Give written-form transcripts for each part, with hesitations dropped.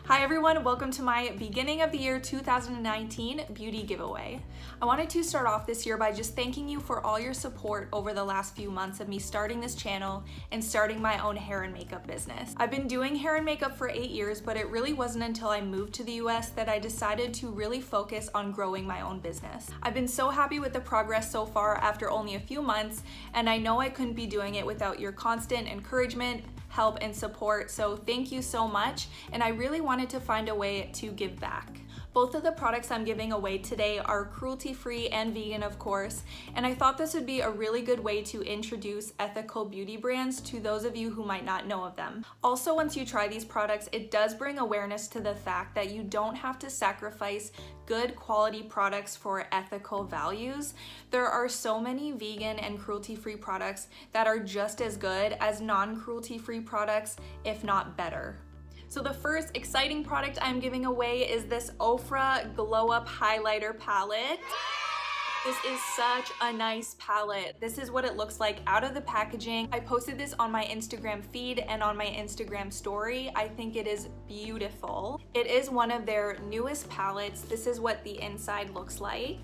Hi everyone, welcome to my beginning of the year 2019 beauty giveaway. I wanted to start off this year by just thanking you for all your support over the last few months of me starting this channel and starting my own hair and makeup business. I've been doing hair and makeup for 8 years, but it really wasn't until I moved to the US that I decided to really focus on growing my own business. I've been so happy with the progress so far after only a few months, and I know I couldn't be doing it without your constant encouragement, help, and support, so thank you so much, and I really wanted to find a way to give back. Both of the products I'm giving away today are cruelty-free and vegan, of course, and I thought this would be a really good way to introduce ethical beauty brands to those of you who might not know of them. Also, once you try these products, it does bring awareness to the fact that you don't have to sacrifice good quality products for ethical values. There are so many vegan and cruelty-free products that are just as good as non-cruelty-free products, if not better. So the first exciting product I'm giving away is this Ofra Glow Up Highlighter Palette. This is such a nice palette. This is what it looks like out of the packaging. I posted this on my Instagram feed and on my Instagram story. I think it is beautiful. It is one of their newest palettes. This is what the inside looks like.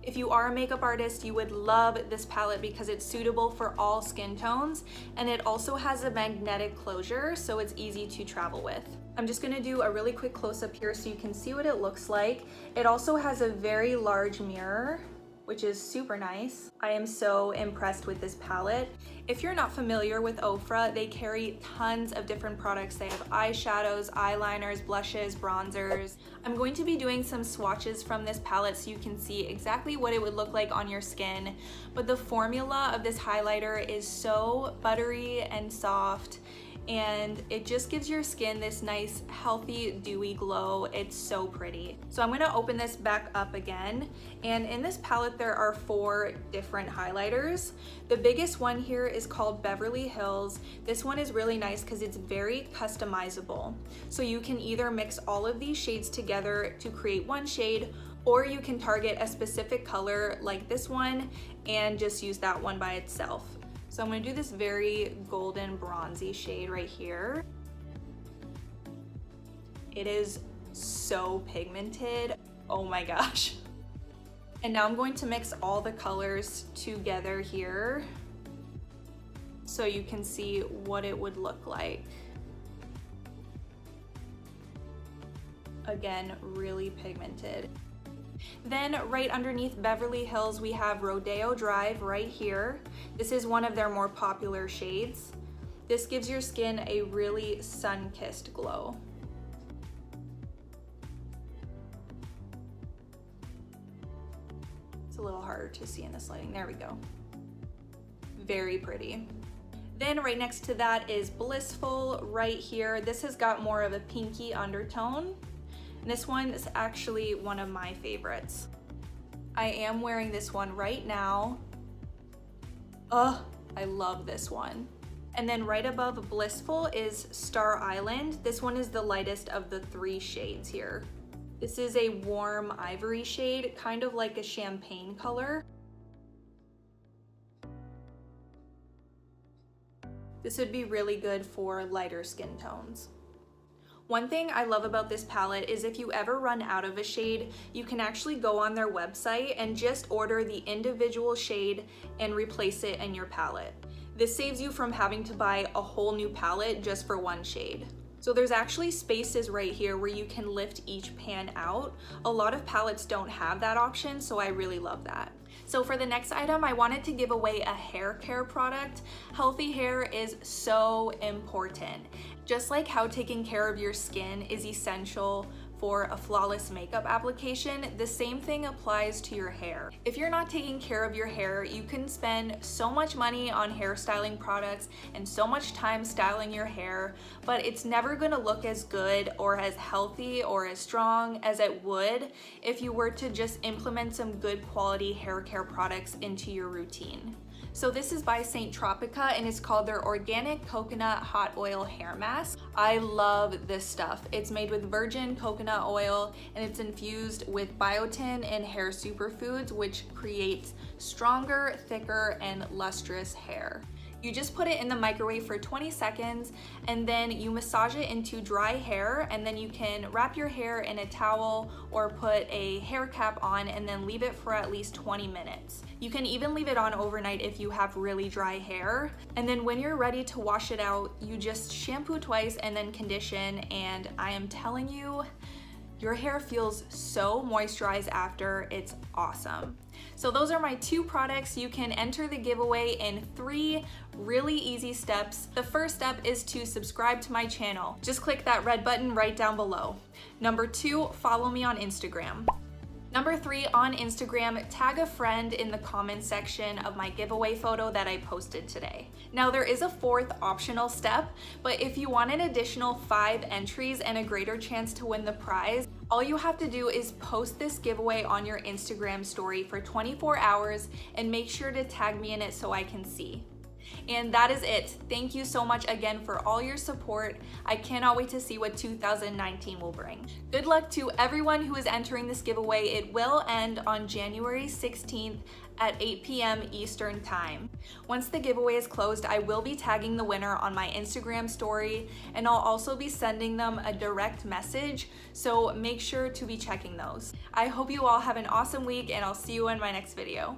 If you are a makeup artist, you would love this palette because it's suitable for all skin tones, and it also has a magnetic closure, so it's easy to travel with. I'm just gonna do a really quick close-up here so you can see what it looks like. It also has a very large mirror, which is super nice. I am so impressed with this palette. If you're not familiar with Ofra, they carry tons of different products. They have eyeshadows, eyeliners, blushes, bronzers. I'm going to be doing some swatches from this palette so you can see exactly what it would look like on your skin. But the formula of this highlighter is so buttery and soft, and it just gives your skin this nice, healthy, dewy glow. It's so pretty. So I'm gonna open this back up again, and in this palette there are 4 different highlighters. The biggest one here is called Beverly Hills. This one is really nice because it's very customizable. So you can either mix all of these shades together to create one shade, or you can target a specific color like this one and just use that one by itself. So I'm gonna do this very golden bronzy shade right here. It is so pigmented, oh my gosh. And now I'm going to mix all the colors together here so you can see what it would look like. Again, really pigmented. Then right underneath Beverly Hills, we have Rodeo Drive right here. This is one of their more popular shades. This gives your skin a really sun-kissed glow. It's a little harder to see in this lighting. There we go. Very pretty. Then right next to that is Blissful right here. This has got more of a pinky undertone. And this one is actually one of my favorites. I am wearing this one right now. Ugh, I love this one. And then right above Blissful is Star Island. This one is the lightest of the 3 shades here. This is a warm ivory shade, kind of like a champagne color. This would be really good for lighter skin tones. One thing I love about this palette is if you ever run out of a shade, you can actually go on their website and just order the individual shade and replace it in your palette. This saves you from having to buy a whole new palette just for one shade. So there's actually spaces right here where you can lift each pan out. A lot of palettes don't have that option, so I really love that. So for the next item, I wanted to give away a hair care product. Healthy hair is so important. Just like how taking care of your skin is essential for a flawless makeup application, the same thing applies to your hair. If you're not taking care of your hair, you can spend so much money on hairstyling products and so much time styling your hair, but it's never gonna look as good or as healthy or as strong as it would if you were to just implement some good quality hair care products into your routine. So this is by Saint Tropica and it's called their Organic Coconut Hot Oil Hair Mask. I love this stuff. It's made with virgin coconut oil and it's infused with biotin and hair superfoods, which creates stronger, thicker, and lustrous hair. You just put it in the microwave for 20 seconds and then you massage it into dry hair, and then you can wrap your hair in a towel or put a hair cap on and then leave it for at least 20 minutes. You can even leave it on overnight if you have really dry hair. And then when you're ready to wash it out, you just shampoo twice and then condition, and I am telling you, your hair feels so moisturized after. It's awesome. So those are my 2 products. You can enter the giveaway in 3 really easy steps. The first step is to subscribe to my channel. Just click that red button right down below. Number 2, follow me on Instagram. Number 3, on Instagram, tag a friend in the comments section of my giveaway photo that I posted today. Now there is a 4th optional step, but if you want an additional 5 entries and a greater chance to win the prize, all you have to do is post this giveaway on your Instagram story for 24 hours and make sure to tag me in it so I can see. And that is it. Thank you so much again for all your support. I cannot wait to see what 2019 will bring. Good luck to everyone who is entering this giveaway. It will end on January 16th at 8 p.m. Eastern Time. Once the giveaway is closed, I will be tagging the winner on my Instagram story, and I'll also be sending them a direct message, so make sure to be checking those. I hope you all have an awesome week, and I'll see you in my next video.